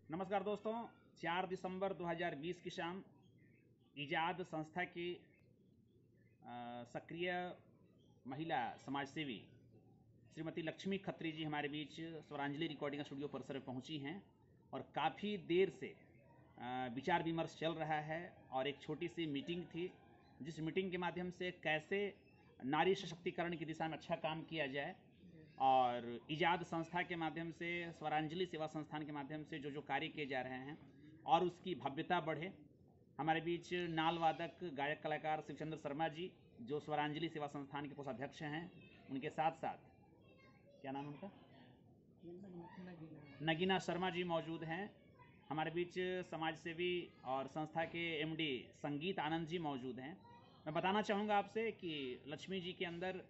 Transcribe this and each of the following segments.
नमस्कार दोस्तों, 4 दिसंबर 2020 की शाम इजाद संस्था की सक्रिय महिला समाजसेवी श्रीमती लक्ष्मी खत्री जी हमारे बीच स्वरांजलि रिकॉर्डिंग स्टूडियो परिसर में पहुंची हैं और काफ़ी देर से विचार विमर्श चल रहा है और एक छोटी सी मीटिंग थी, जिस मीटिंग के माध्यम से कैसे नारी सशक्तिकरण की दिशा में अच्छा काम किया जाए और इजाद संस्था के माध्यम से, स्वरांजलि सेवा संस्थान के माध्यम से जो कार्य किए जा रहे हैं और उसकी भव्यता बढ़े। हमारे बीच नाल वादक गायक कलाकार शिवचंद्र शर्मा जी जो स्वरांजलि सेवा संस्थान के कोषाध्यक्ष हैं, उनके साथ साथ क्या नाम है उनका, नगीना शर्मा जी मौजूद हैं। हमारे बीच समाजसेवी और संस्था के एमडी संगीत आनंद जी मौजूद हैं। मैं बताना चाहूँगा आपसे कि लक्ष्मी जी के अंदर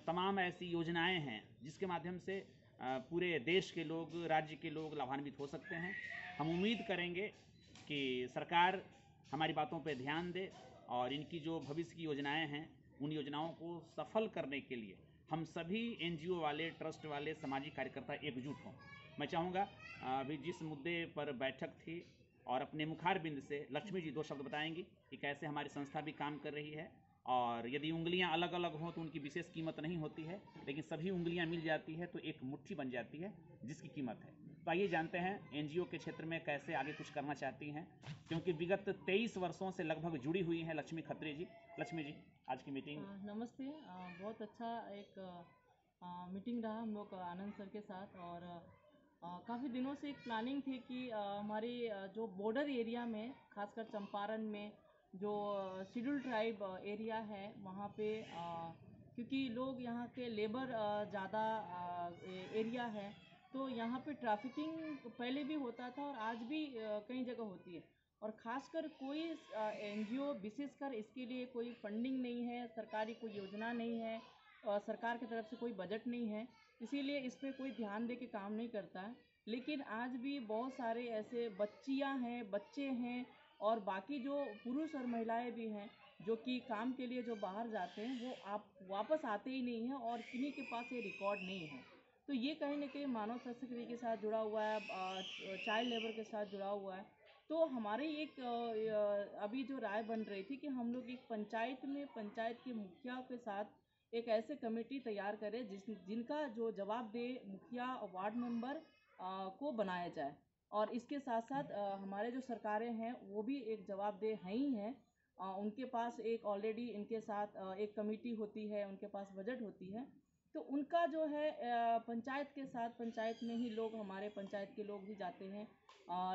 तमाम ऐसी योजनाएं हैं जिसके माध्यम से पूरे देश के लोग, राज्य के लोग लाभान्वित हो सकते हैं। हम उम्मीद करेंगे कि सरकार हमारी बातों पर ध्यान दे और इनकी जो भविष्य की योजनाएं हैं उन योजनाओं को सफल करने के लिए हम सभी एनजीओ वाले, ट्रस्ट वाले, सामाजिक कार्यकर्ता एकजुट हों। मैं चाहूँगा अभी जिस मुद्दे पर बैठक थी और अपने मुखारबिंद से लक्ष्मी जी 2 शब्द बताएंगी कि कैसे हमारी संस्था भी काम कर रही है और यदि उंगलियां अलग अलग हों तो उनकी विशेष कीमत नहीं होती है, लेकिन सभी उंगलियां मिल जाती है तो एक मुट्ठी बन जाती है जिसकी कीमत है। तो आइए जानते हैं एनजीओ के क्षेत्र में कैसे आगे कुछ करना चाहती हैं, क्योंकि विगत 23 वर्षों से लगभग जुड़ी हुई हैं लक्ष्मी खत्री जी। लक्ष्मी जी, आज की मीटिंग। नमस्ते। बहुत अच्छा एक मीटिंग रहा हम लोग आनंद सर के साथ और काफ़ी दिनों से एक प्लानिंग थी कि हमारी जो बॉर्डर एरिया में, खासकर चंपारण में जो शेड्यूल ट्राइब एरिया है वहाँ पे क्योंकि लोग यहाँ के लेबर ज़्यादा एरिया है, तो यहाँ पे ट्रैफिकिंग पहले भी होता था और आज भी कई जगह होती है और ख़ासकर कोई एनजीओ विशेषकर इसके लिए कोई फंडिंग नहीं है, सरकारी कोई योजना नहीं है और सरकार की तरफ से कोई बजट नहीं है, इसीलिए इस पर कोई ध्यान दे के काम नहीं करता है। लेकिन आज भी बहुत सारे ऐसे बच्चियां हैं, बच्चे हैं और बाकी जो पुरुष और महिलाएं भी हैं जो कि काम के लिए जो बाहर जाते हैं वो आप वापस आते ही नहीं हैं और किन्हीं के पास ये रिकॉर्ड नहीं है। तो ये कहीं ना कहीं मानव संस्कृति के साथ जुड़ा हुआ है, चाइल्ड लेबर के साथ जुड़ा हुआ है। तो हमारी एक अभी जो राय बन रही थी कि हम लोग एक पंचायत में, पंचायत के मुखिया के साथ एक ऐसे कमेटी तैयार करें जिनका जो जवाबदेह मुखिया और वार्ड मेंबर को बनाया जाए और इसके साथ साथ हमारे जो सरकारें हैं वो भी एक जवाबदेह हैं ही हैं। उनके पास एक ऑलरेडी इनके साथ एक कमेटी होती है, उनके पास बजट होती है, तो उनका जो है पंचायत के साथ, पंचायत में ही लोग, हमारे पंचायत के लोग भी जाते हैं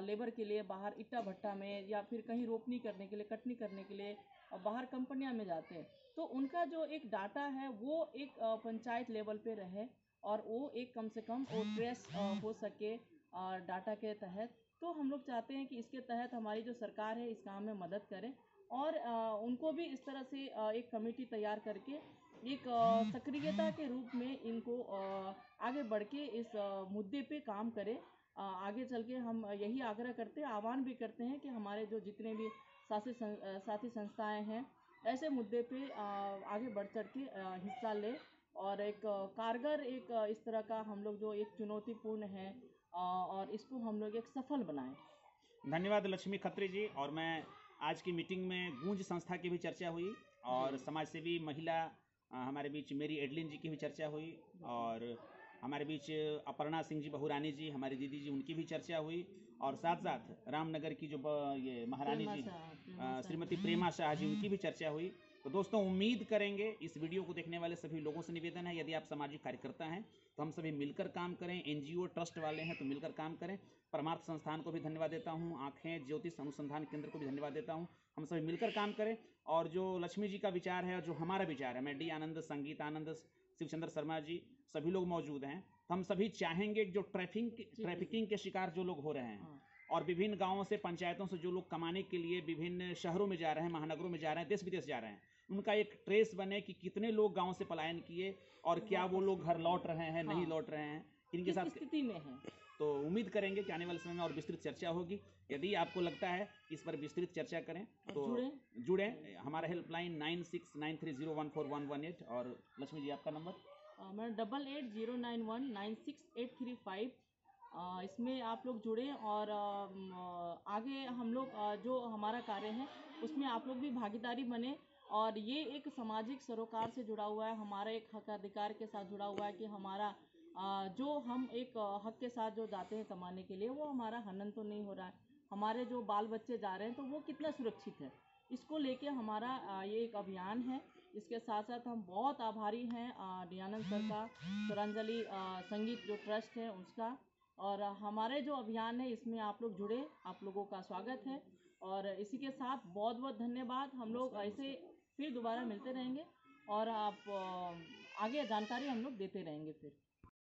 लेबर के लिए बाहर ईटा भट्टा में या फिर कहीं रोपनी करने के लिए, कटनी करने के लिए बाहर कंपनियां में जाते हैं। तो उनका जो एक डाटा है वो एक पंचायत लेवल पे रहे और वो एक कम से कम वो ट्रेस हो सके डाटा के तहत। तो हम लोग चाहते हैं कि इसके तहत हमारी जो सरकार है इस काम में मदद करे और उनको भी इस तरह से एक कमेटी तैयार करके एक सक्रियता के रूप में इनको आगे बढ़ के इस मुद्दे पे काम करे। आगे चल के हम यही आग्रह करते हैं, आह्वान भी करते हैं कि हमारे जो जितने भी साथी संस्थाएं हैं ऐसे मुद्दे पे आगे बढ़ चढ़ के हिस्सा ले और एक कारगर एक इस तरह का हम लोग जो एक चुनौतीपूर्ण है और इसको हम लोग एक सफल बनाएं। धन्यवाद लक्ष्मी खत्री जी। और मैं आज की मीटिंग में गूंज संस्था की भी चर्चा हुई और समाजसेवी महिला हमारे बीच मेरी एडलिन जी की भी चर्चा हुई और हमारे बीच अपर्णा सिंह जी बहुरानी जी, हमारी दीदी जी, उनकी भी चर्चा हुई और साथ साथ रामनगर की जो ये महारानी जी श्रीमती प्रेमा शाह जी, उनकी भी चर्चा हुई। तो दोस्तों, उम्मीद करेंगे इस वीडियो को देखने वाले सभी लोगों से निवेदन है, यदि आप सामाजिक कार्यकर्ता हैं तो हम सभी मिलकर काम करें, एनजीओ ट्रस्ट वाले हैं तो मिलकर काम करें। परमार्थ संस्थान को भी धन्यवाद देता हूं, आंखें ज्योतिष अनुसंधान केंद्र को भी धन्यवाद देता हूं। हम सभी मिलकर काम करें और जो लक्ष्मी जी का विचार है और जो हमारा विचार है, मैं डी आनंद, संगीत आनंद, शिवचंद्र शर्मा जी, सभी लोग मौजूद हैं। हम सभी चाहेंगे जो ट्रैफिकिंग के शिकार जो लोग हो रहे हैं और विभिन्न गांवों से, पंचायतों से जो लोग कमाने के लिए विभिन्न शहरों में जा रहे हैं, महानगरों में जा रहे हैं, देश विदेश जा रहे हैं, उनका एक ट्रेस बने कि कितने लोग गांव से पलायन किए और क्या वो लोग घर लौट रहे हैं, नहीं लौट रहे हैं, इनके साथ स्थिति में है। तो उम्मीद करेंगे कि आने वाले समय में और विस्तृत चर्चा होगी। यदि आपको लगता है इस पर विस्तृत चर्चा करें तो जुड़ें। हमारा हेल्पलाइन 9693014118 और लक्ष्मी जी आपका नंबर? मैं 8809196835 इसमें आप लोग जुड़ें और आगे हम लोग जो हमारा कार्य है उसमें आप लोग भी भागीदारी बने। और ये एक सामाजिक सरोकार से जुड़ा हुआ है, हमारा एक हक अधिकार के साथ जुड़ा हुआ है कि हमारा जो हम एक हक के साथ जो जाते हैं कमाने के लिए, वो हमारा हनन तो नहीं हो रहा है, हमारे जो बाल बच्चे जा रहे हैं तो वो कितना सुरक्षित है, इसको लेके हमारा ये एक अभियान है। इसके साथ साथ हम बहुत आभारी हैं दयानंद सर का, स्वरांजलि संगीत जो ट्रस्ट है उसका। और हमारे जो अभियान है इसमें आप लोग जुड़े, आप लोगों का स्वागत है। और इसी के साथ बहुत बहुत धन्यवाद। हम लोग ऐसे फिर दोबारा मिलते रहेंगे और आप आगे जानकारी हम लोग देते रहेंगे फिर।